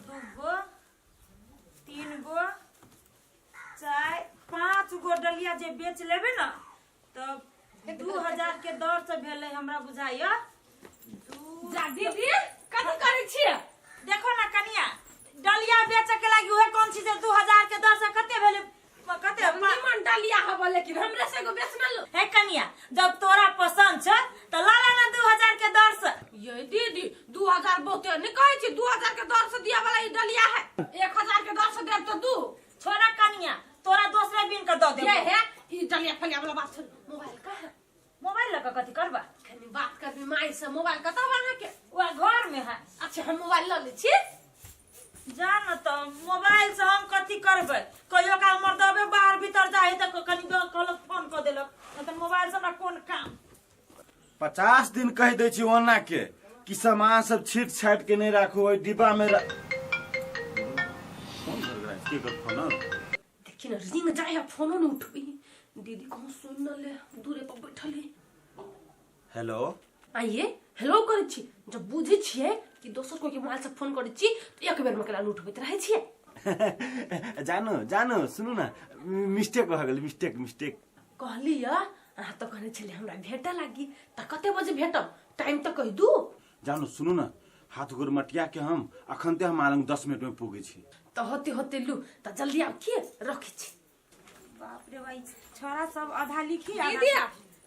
दू गो 3 गो 4 5 गो डलिया जे बेच लेबे ना तब 2000 के दर से भेले हमरा बुझाइया। जा दीदी कथि करे छिए? देखो ना कनिया डलिया बेचे के लागि ओहे कोन चीज 2000 के दर से कते भेले कते निमन डलिया हबो लेकिन हमरे से को बेचना लो। हे कनिया जब तोरा पसंद छ त ला ला ना 2000 के दर से। ये दीदी 2000 बहुते नहीं कहै छी, 2000 के दर से दिया वाला ई डलिया है। 1000 के दर से देब तो दू छोरा कनिया तोरा दूसरे बिन के द देबो। ये है ई डलिया फलिया वाला बात। मोबाइल का है? मोबाइल लगा कथि करबा? कनी बात करबी माई से। मोबाइल कतौ वहां के वो घर में है। अच्छा हम मोबाइल ल ले छी। जान त मोबाइल से हम कथि करबै? कहियो का मर्दबे बाहर भीतर जाए त कनी कहलक फोन क देलक त मोबाइल से हमरा कोन काम। 50 दिन कह दे छी ओना के कि सामान सब छीट छाट के नहीं राखो ओइ डिब्बा में फोन कर रहा है के कर फोन देखिन रिंग जाए फोन न उठबी। दीदी कहूं सुन न ले दूरे पर बैठली। हेलो आइए हेलो करे छी। जब बुझे छिए कि दोसर कोई के मोबाइल से फोन करे छी त एक बेर में केला उठबैत रहे छिए। जानो जानो सुनु ना मिस्टेक भ गेल मिस्टेक कहली या आ त कहने छले हमरा भेटा लागी त कते बजे भेटब टाइम त कहि दू। जानो सुनु ना हाथ गोर मटिया के हम अखनते हम आलंग 10 मिनट में पुगे छी त होते लू त जल्दी आब के रखे छी। बाप रे भाई छोरा सब आधा लिखी दीदी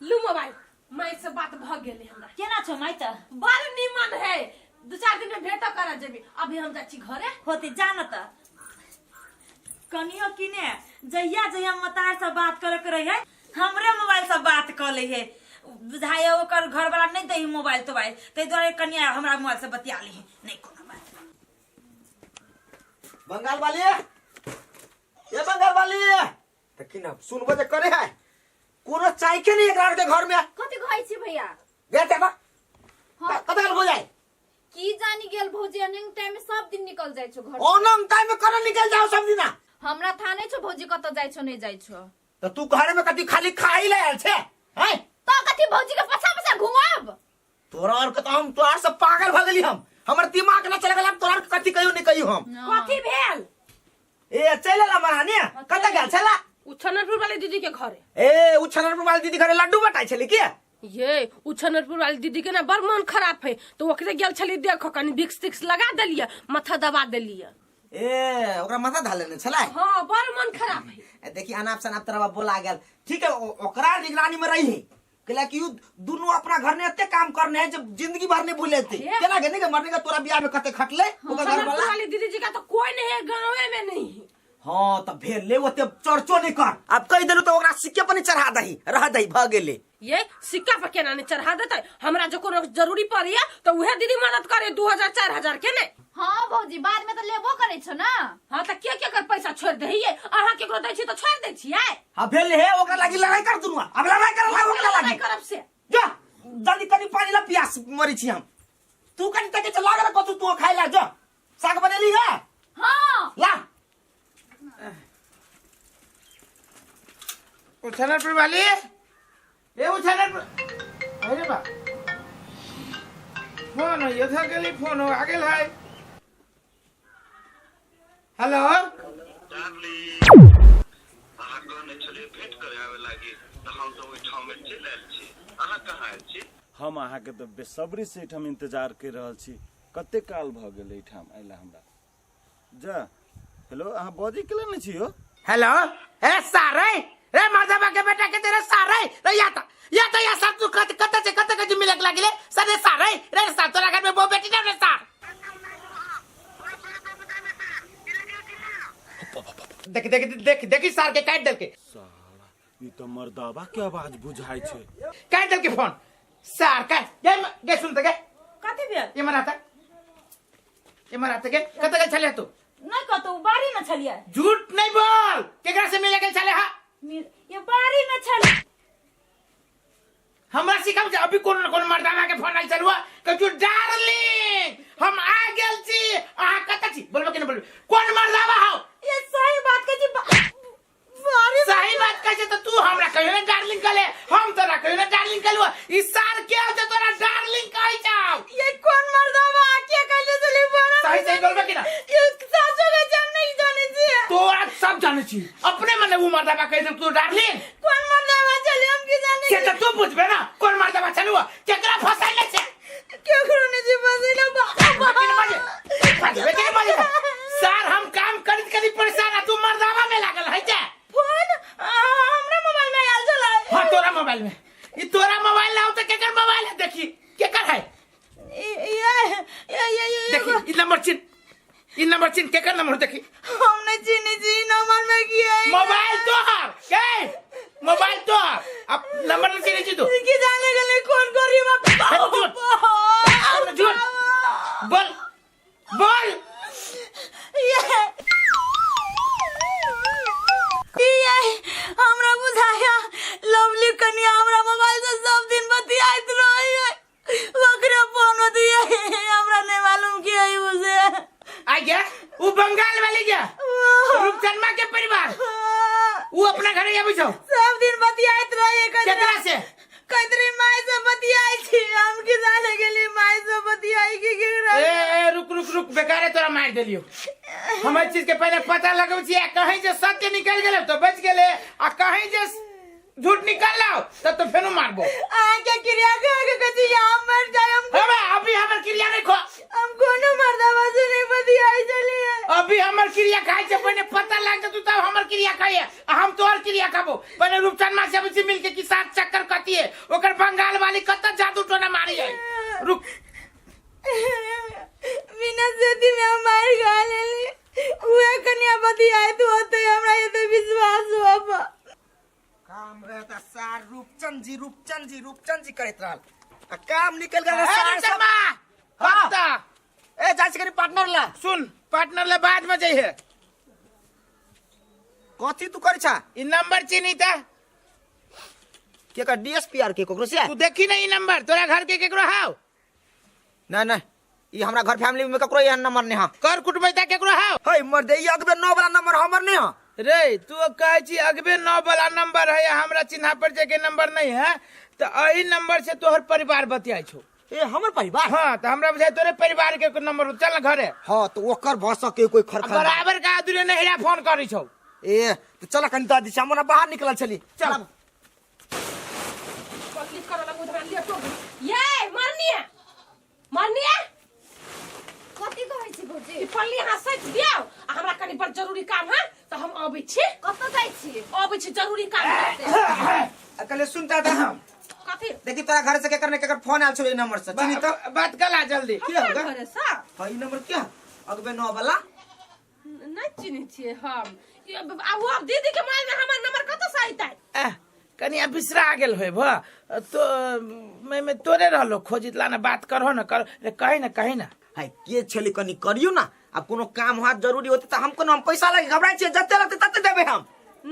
लू मोबाइल माई से बात भ गेले हमरा। केना छ माई त बड़ निमन है। 2-4 दिन में भेटा करा जेबी। अभी हम जाची घरे होते जान त कनियो किने जहिया मतार से बात करे के रही है हमरे मोबाइल से बात क ले है। बुझाए ओकर घर वाला नहीं दही मोबाइल तोबाइल ते द्वारे कनिया हमरा मोबाइल से बतिया ली नहीं कोनो बात। बंगाल वाली ये बंगाल वाली देखी ना सुनबो जे करे है कोनो चाय के नहीं एकरा के घर में कथि कहै छी भैया? बेटे बा हाँ। कत हो जाए की जानी गेल भौजी अनंग टाइम में सब दिन निकल जाय छो घर से। ओनम टाइम में करे निकल जाओ सब दिना हमरा था नहीं छो भौजी कत जाय छो नहीं जाय छो। तो तू घर में कति खाली खाई ले आल छे हैं तो कथि भौजी के पछा घुमाब? तोरा और के तो हम तोर से पागल भ गेली हमर दिमाग न चले गेल तोरा कति कहियो नहीं कहियो हम कथि भेल? ए चले ला महारानी कत गेल छला उछनरपुर वाली दीदी के घरे। ए उछनरपुर वाली दीदी घरे लड्डू बटाई छली के ये उछनरपुर वाली दीदी के ना बड़ मन खराब है तो ओकरे गेल छली देखो कनी विक्स टिक्स लगा देलिए माथा दबा देलिए। ए ओकरा माथा धाले ने छला हां बड़ मन खराब है। देखी अनाप शनाप तरह बोला गेल ठीक है ओकरा निगरानी में रही केला कि दोनों अपना घर में एते काम करने है जब जिंदगी भर नहीं भूले थे केला के नहीं के मरने का तोरा बियाह में कते खटले ओकर घर वाला वाली दीदी जी का तो कोई नहीं है गांव में नहीं। हां त भेल ले ओते चर्चो नहीं कर अब कह देलु तो ओकरा सिक्के पर नहीं चढ़ा दही रह दही भ गेले। ये सिक्का पे केना नहीं चढ़ा देते? हमरा जो कोनो जरूरी पड़िया तो उहे दीदी मदद करे 2000-4000 के ने। हां भौजी बाद में तो लेबो करे छो ना। हां त के कर पैसा छोड़ दहिए अहा केकरो दै छी तो छोड़ दै छियै। हां भेल हे ओकरा लागी लड़ाई कर दुनुआ अब लड़ाई कर ला ओकरा लागी करब से जा जल्दी कनी पानी ला प्यास मरी छी हम तू कनी तके चला गला कतु तू खाइ ला जा साग बनेली है हां ला उछनरपुर वाली ए उछनरपुर अरे बा फोन हो यथा गेली फोन हो आगे है। हेलो चार्ली अहाँ कहने छलिए भेंट करे आवे लागी त हम तो ओइ ठाम में चलि आयल छी। अहाँ कहाँ आयल छी? हम अहाँ के तो बेसब्री से एठाम इंतजार कर रहल छी कते काल भ गेल एठाम आइला हमरा जा। हेलो अहाँ बजी केले न छी हो? हेलो ए सारे रे मर्दबा के बेटा के तेरे सारे रे या सब तू कत के मिलक लागिले सरे सारे रे सार तोरा घर में वो बेटी ना रे सार देखी सार के काट देल के साला ई तो मर्दावा के आवाज बुझाई छे काट देल के फोन सार का गे सुन त गे कथि भेल? ये मराता के कत के चले तू नहीं कतो बारी न छलिया। झूठ नहीं बोल केकरा से मिले के चले हा ये बारी न छल हमरा सिखम जे अभी कोन मर्दाना के फोन आई चलुआ कछु डार्लिंग हम आ गेल छी आ कत छी बोलबो कि नहीं बोलबो कोन मर्दावा हो ये सही बात के जी बारी सही बात कहे तो तू हमरा कहियो ना डार्लिंग कले हम तोरा कहियो ना डार्लिंग कलुआ ई सार के हो जे तोरा डार्लिंग कहि जाओ ये कौन मर्दावा के कहले चली बना सही सही बोलबे कि ना ये सासू के जम नहीं जाने छी तो आज सब जाने छी अपने मने वो मर्दाबा कह दे तू डार्लिंग कौन मर्दावा चले हम की जाने के तो तू बुझबे ना कौन मर्दाबा चलुआ केकरा फसाइले छे क्यों करूने जी बसिला फसबे के मजे सर हम काम करी परेशान आ तू मर्दाबा में लागल है जे फोन हमरा मोबाइल में आयल चला हां तोरा मोबाइल में ई तोरा मोबाइल लाओ तो केकर मोबाइल है देखी केकर है ये देखी ई नंबर चिन केकर नंबर देखी हमने चीनी जी नंबर में किया है मोबाइल तो हार के मोबाइल तो हार अब नंबर नहीं चिनी तू की जाने के लिए कौन करी झूठ झूठ बोल बोल ये हमरा बुझाया लवली कन्या हमरा मोबाइल से सब दिन बतियाइत रही है ओकरे फोन दिया हमरा नहीं मालूम किया है मुझे आ गया वो बंगाल वाली गया रूपचंदा के परिवार वो अपना घर या बुझो सब दिन बतियाइत रही केकरा से कतरी माई से बतियाई थी हम की जाने के लिए माई से बतियाई की केकरा ए रुक बेकारे तोरा मार देलियो हमार चीज के पहले पता लगब छी कहीं जे सत्य निकल गेले तो बच गेले आ कहीं जे झूठ निकल लाओ तब तो फेनो मारबो आके क्रिया के कथि हम मर जाए हम अबे अभी हमर क्रिया नहीं खो हम कोनो मर्दावा से नहीं बतियाई चली है अभी हमर क्रिया खाई से पहले पता लग जा तू तब हमर क्रिया खाई हम तोहर क्रिया खाबो पहले रूपचंद मां से मिल मिलके की साथ चक्कर कती है ओकर बंगाल वाली कत जादू टोना मारी है रुक बिना सेती में मार गालेली उहे कन्या बतियाई तो होते हमरा ये तो विश्वास हुआ काम रहता सार रूपचंद जी करत रहल आ काम निकल गया सार सब पत्ता ए जाय से पार्टनर ला सुन पार्टनर ले बाद में जाइए कथी तू कर छा ई नंबर चिनी था के का डीएसपीआर के कोकरो से तू देखी नहीं नंबर तोरा घर के केकरो हाउ नहीं ई हमरा घर फैमिली में ककरो यह नंबर नहीं हा कर कुटबैता केकरो हाउ हई मर दे ई अगबे 9 वाला नंबर हमर नहीं हा रे तू कहे छी अगबे 9 वाला नंबर है हमरा चिन्हा पर के नंबर नहीं है तो एही नंबर से तोहर परिवार बतियाई छो ए हमर परिवार हां तो हमरा बुझाय तोरे परिवार के नंबर चल घरे हां तो ओकर भस के कोई खरखर बराबर का दूरे नहिरा फोन करी छौ ए तो चल कनी दादी से हमरा बाहर निकल चली चल क्लिक कर लग उधर लिया तो ये मरनी है कथी कहै छी भौजी ई पल्ली हंसैत दियो हमरा कनी बड़ जरूरी काम है तो हम आबै छी कतऽ जाइ छी आबै छी जरूरी काम करते अकले सुनता था हम कथी देखी तोरा घर से केकर फोन आल छो ई नंबर से चिनी तो बात कला जल्दी क्या होगा घरे सा हई नंबर क्या अगबे 9 वाला नहीं चिनी छिए हम अब वो दीदी के मोबाइल में हमर नंबर कतऽ से आइतै कनिया बिसरा गेल होय भ तो मैं तोरे रहलो खोजित लाना बात करहो न कर कहीं ना हाय के छली कनी करियो ना अब कोनो काम हाथ जरूरी होते तो हमको हम पैसा लगे घबराई छे जते लगते तते देबे हम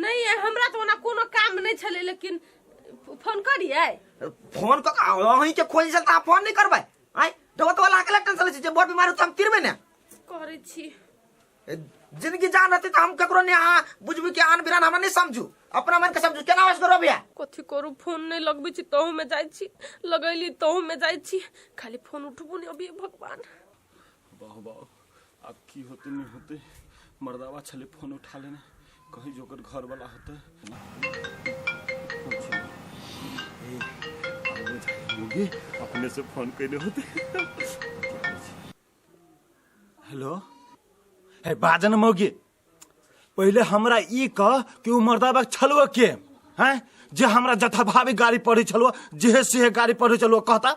नहीं हमरा तो ना कोनो काम नहीं छले लेकिन फोन करिए फोन क अहीं के खोज से त फोन नहीं करबै आय दवत वाला के टेंशन छे जे बड़ बीमार हो त हम तिरबे ना करे छी जिंदगी जान रहती तो हम ककरो ने बुझबी के आन बिरान हमरा नहीं समझू अपना मन के समझू केना वास करो भैया कथी करू फोन नहीं लगबे छी तहु में जाई छी लगैली तहु में जाई छी खाली फोन उठबो नहीं अभी भगवान बाह अब की होते नहीं होते मर्दावा छले फोन उठा लेने कहीं जोकर घर वाला होते अपने से फोन कैले होते हेलो हे बाजन मौगी पहले हमरा ई कह कि उ मर्दावा छलवा के हैं जे हमरा जथा भावी गाड़ी पड़ी छलवा जे से गाड़ी पड़ी छलवा कहता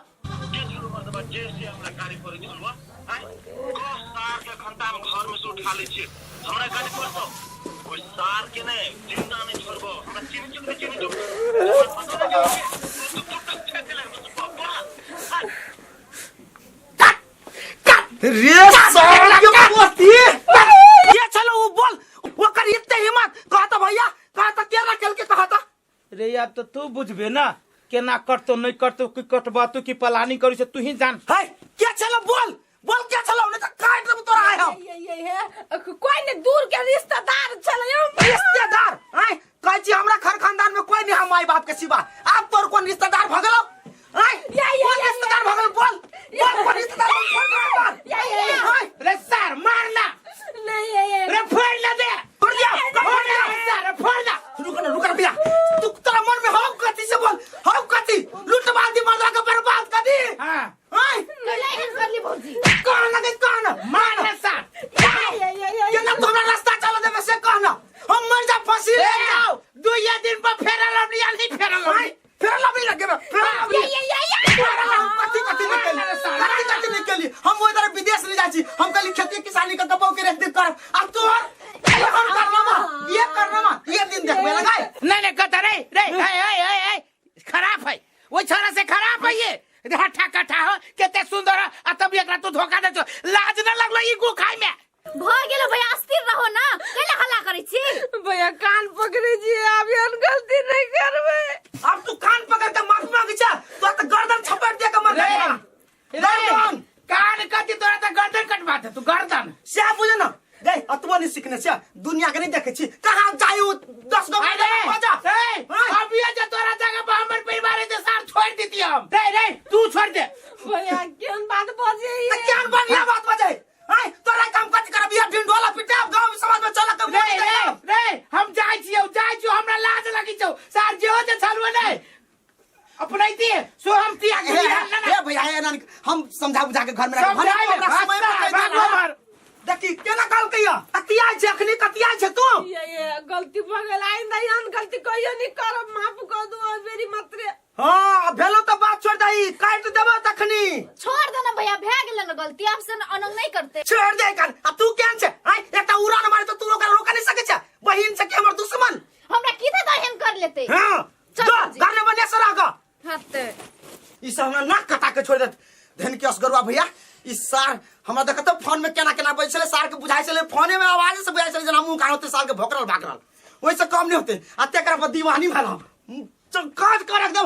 घर में से उठा ले छी हमरा गाड़ी पर तो कोई सार के नहीं जिंदा नहीं छोड़बो हमरा चिनी दो रे साला के पोती ये चलो वो बोल वो कर इतने हिम्मत कहता भैया कहता केना खेल के कहता रे यार तो तू बुझबे ना केना करतो नहीं करतो की कटबा तू की प्लानिंग करी से तू ही जान है क्या चलो बोल क्या चलो नहीं तो काट देब तोरा आए हम ये कोई ने दूर के रिश्तेदार चले रिश्तेदार हैं कहै छी हमरा घर खानदान में कोई नहीं हम माई बाप के सिवा आप तोर कोन रिश्तेदार भगलो हैं कोन रिश्तेदार भगल बोल कौन रिश्तेदार बोल रे कौन लगे कौन मार ना सार केना तोरा रास्ता चला देबे से कहना हम मर जा फांसी ले जाओ 2 दिन पर फेरल अपनी नहीं फेरल फिर लबी लगे कथी निकली हम वो इधर विदेश ले जाची हम कल खेती किसानी का कपाव के रेख देख कर अब तो ये करना ये दिन देखबे लगाए नहीं कहता रे खराब है वो छोरा से खराब है ये हठा कठा हो केते सुंदर आ तब एकरा तू धोखा दे लाज न लगलो ई गु खाई में भ गेलो भैया अस्थिर रहो ना कैला हल्ला करै छी भैया कान पकड़े जी अब हम गलती नहीं करबे अब तू कान पकड़ के माफी मांगे छ तो गर्दन छपट दे के मर जाएगा गर्दन कान कति तोरा त गर्दन कटवा दे तू गर्दन से बुझे ना गए अतबो नहीं सीखने से दुनिया के नहीं देखे छी कहां जायू 10 गो बजा अब ये जो तोरा जगह पर हमर परिवार के साथ छोड़ देती हम रे तू छोड़ दे भैया केन बात बजे क्या बढ़िया बात बजे हाय तोरा काम कथि करब ये ढिंडोला पिटा गांव समाज में चला के रे हम जाय छियौ हमरा लाज लगी छौ सार जे हो जे छलवा नहीं अपनाइती सो हम त्याग ए भैया हम समझा बुझा के घर में रख देखी केना काल कहिया कतिया छै अखनी कतिया छै तू ये गलती भ गेल आइंदा यान गलती कहियो नहीं करब माफ कर दो मेरी मतरे हां भेलो त बात छोड़ दई काट देबो तखनी छोड़ दे ना भैया भे गेल ना गलती अब से अनंग नहीं करते छोड़ दे कर अब तू केन छै हाय एकटा उड़ान मारे त तू ओकरा रोक नहीं सके छै बहिन से के हमर दुश्मन हमरा कीधे दहन कर लेते हां जो घर में बने सरा का हते ई सब हमरा नाक कटा के छोड़ दे धन के असगरवा भैया ई सार हमरा देखत फोन में केना बैठले सार के बुझाई छले फोने में आवाज से बुझाई छले जना मुंह कान होते सार के भोकरल भागरल ओइ से कम नहीं होते आ तेकरा पर दीवानी भेल हम काज कर रख दे